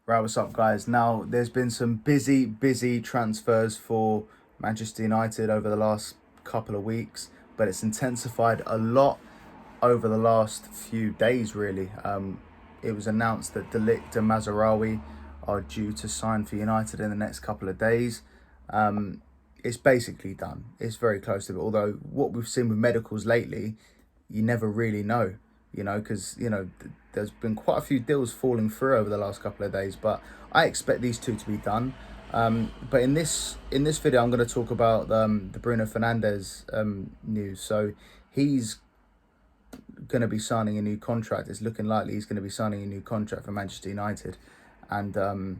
Right, what's up, guys? Now, there's been some busy transfers for Manchester United over the last couple of weeks, but it's intensified a lot over the last few days, really. It was announced that De Ligt and Mazraoui are due to sign for United in the next couple of days. It's basically done. It's very close to it, although what we've seen with medicals lately, you never really know, because, there's been quite a few deals falling through over the last couple of days, but I expect these two to be done. But in this video, I'm going to talk about the Bruno Fernandes news. So he's going to be signing a new contract. It's looking likely he's going to be signing a new contract for Manchester United, and a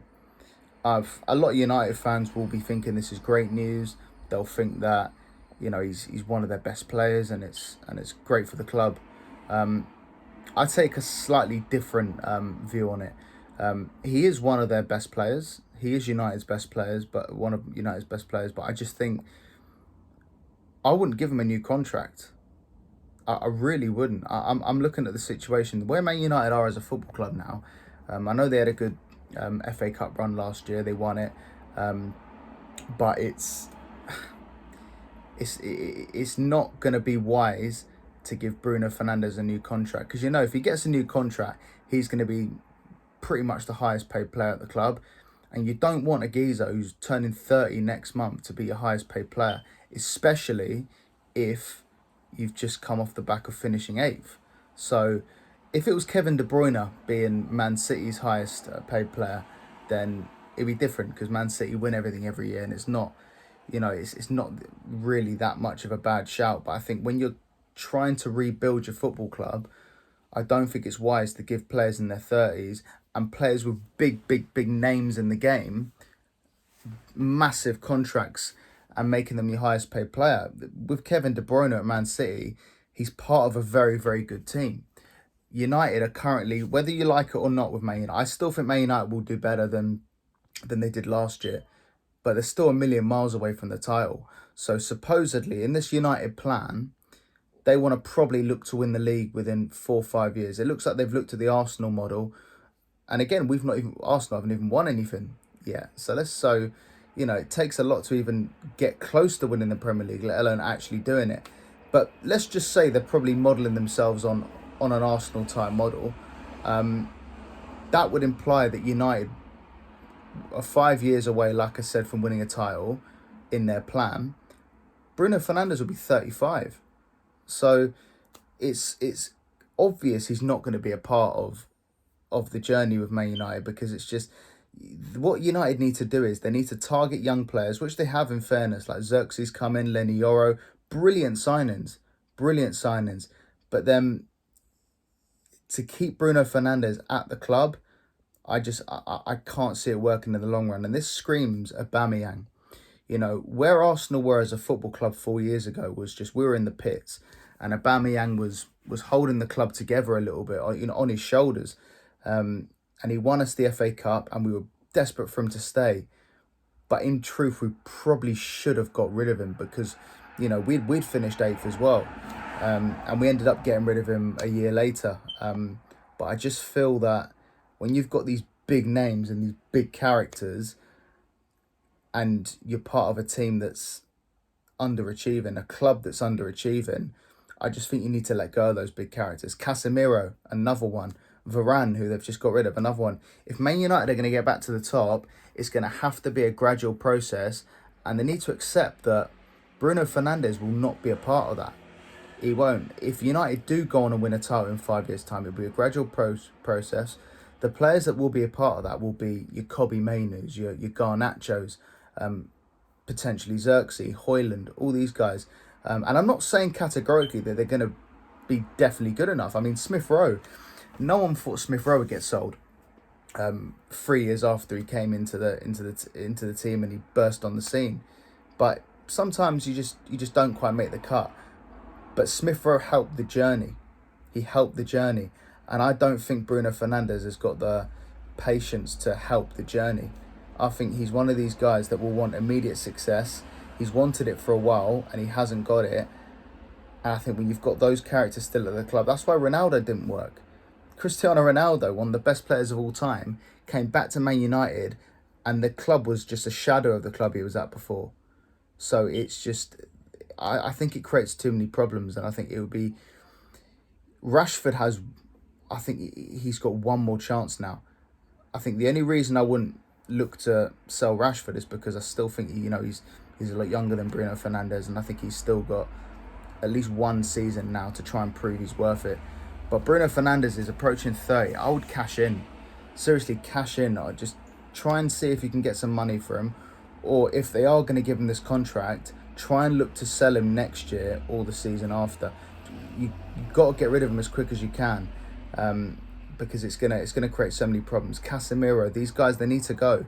lot of United fans will be thinking this is great news. They'll think that he's one of their best players, and it's great for the club. I take a slightly different view on it. He is one of their best players. He is United's best players, but one of United's best players. But I just think I wouldn't give him a new contract. I really wouldn't. I'm looking at the situation where Man United are as a football club now. I know they had a good FA Cup run last year. They won it, but it's not going to be wise to give Bruno Fernandes a new contract, because if he gets a new contract, he's going to be pretty much the highest paid player at the club, and you don't want a geezer who's turning 30 next month to be your highest paid player, especially if you've just come off the back of finishing 8th. So if it was Kevin De Bruyne being Man City's highest paid player, then it'd be different, because Man City win everything every year, and it's not, it's not really that much of a bad shout. But I think when you're trying to rebuild your football club, I don't think it's wise to give players in their 30s and players with big names in the game massive contracts and making them your highest paid player. With Kevin De Bruyne at Man City, he's part of a very good team. United are currently, whether you like it or not with Man United, I still think Man United will do better than they did last year, but they're still a million miles away from the title. So supposedly in this United plan, they want to probably look to win the league within 4 or 5 years. It looks like they've looked at the Arsenal model, and again, Arsenal haven't even won anything yet. So it takes a lot to even get close to winning the Premier League, let alone actually doing it. But let's just say they're probably modelling themselves on an Arsenal type model. That would imply that United are 5 years away, like I said, from winning a title in their plan. Bruno Fernandes will be 35. So it's obvious he's not going to be a part of the journey with Man United, because it's just what United need to do is they need to target young players, which they have in fairness, like Xerxes come in, Lenny Yoro, brilliant signings. But then to keep Bruno Fernandes at the club, I can't see it working in the long run. And this screams Aubameyang. Where Arsenal were as a football club 4 years ago was just, we were in the pits, and Aubameyang was holding the club together a little bit, on his shoulders. And he won us the FA Cup, and we were desperate for him to stay. But in truth, we probably should have got rid of him, because we'd finished 8th as well, and we ended up getting rid of him a year later. But I just feel that when you've got these big names and these big characters, and you're part of a team that's underachieving, a club that's underachieving, I just think you need to let go of those big characters. Casemiro, another one. Varane, who they've just got rid of, another one. If Man United are going to get back to the top, it's going to have to be a gradual process, and they need to accept that Bruno Fernandes will not be a part of that. He won't. If United do go on and win a title in 5 years' time, it'll be a gradual process. The players that will be a part of that will be your Kobe Mainus, your Garnachos, potentially Xerxes, Hoyland, all these guys. And I'm not saying categorically that they're going to be definitely good enough. I mean, Smith Rowe, no one thought Smith Rowe would get sold 3 years after he came into the team and he burst on the scene. But sometimes you just don't quite make the cut. But Smith Rowe helped the journey. He helped the journey. And I don't think Bruno Fernandes has got the patience to help the journey. I think he's one of these guys that will want immediate success. He's wanted it for a while and he hasn't got it. And I think when you've got those characters still at the club, that's why Ronaldo didn't work. Cristiano Ronaldo, one of the best players of all time, came back to Man United, and the club was just a shadow of the club he was at before. So it's just, I think it creates too many problems, and I think it would be, Rashford has, I think he's got one more chance now. I think the only reason I wouldn't look to sell Rashford is because I still think, he's a lot younger than Bruno Fernandes, and I think he's still got at least one season now to try and prove he's worth it. But Bruno Fernandes is approaching 30. I would cash in. Seriously, cash in. Or just try and see if you can get some money for him. Or if they are going to give him this contract, try and look to sell him next year or the season after. You've got to get rid of him as quick as you can, because it's gonna create so many problems. Casemiro, these guys, they need to go.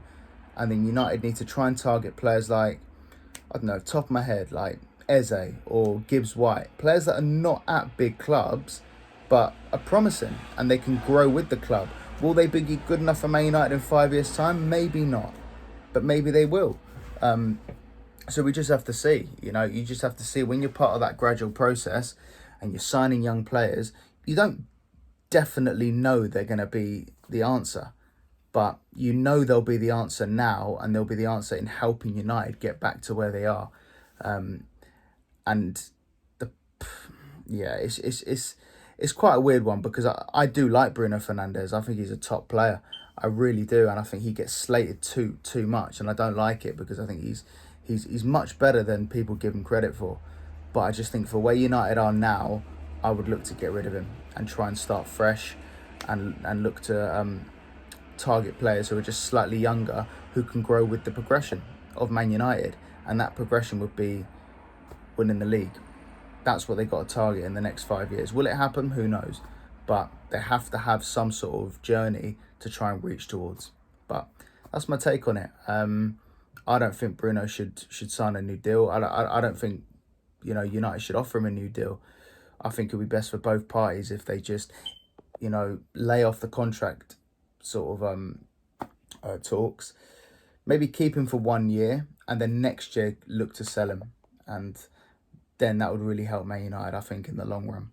And then United need to try and target players like, I don't know, top of my head, like Eze or Gibbs White. Players that are not at big clubs, but are promising and they can grow with the club. Will they be good enough for Man United in 5 years' time? Maybe not, but maybe they will. So we just have to see. You just have to see when you're part of that gradual process and you're signing young players. You don't definitely know they're going to be the answer, but they'll be the answer now, and they'll be the answer in helping United get back to where they are. It's quite a weird one, because I do like Bruno Fernandes. I think he's a top player. I really do, and I think he gets slated too much, and I don't like it, because I think he's much better than people give him credit for. But I just think for where United are now, I would look to get rid of him and try and start fresh, and look to target players who are just slightly younger, who can grow with the progression of Man United, and that progression would be winning the league. That's what they got to target in the next 5 years. Will it happen? Who knows? But they have to have some sort of journey to try and reach towards. But that's my take on it. I don't think Bruno should sign a new deal. I don't think United should offer him a new deal. I think it would be best for both parties if they just lay off the contract sort of talks. Maybe keep him for 1 year, and then next year look to sell him, and then that would really help Man United, I think, in the long run.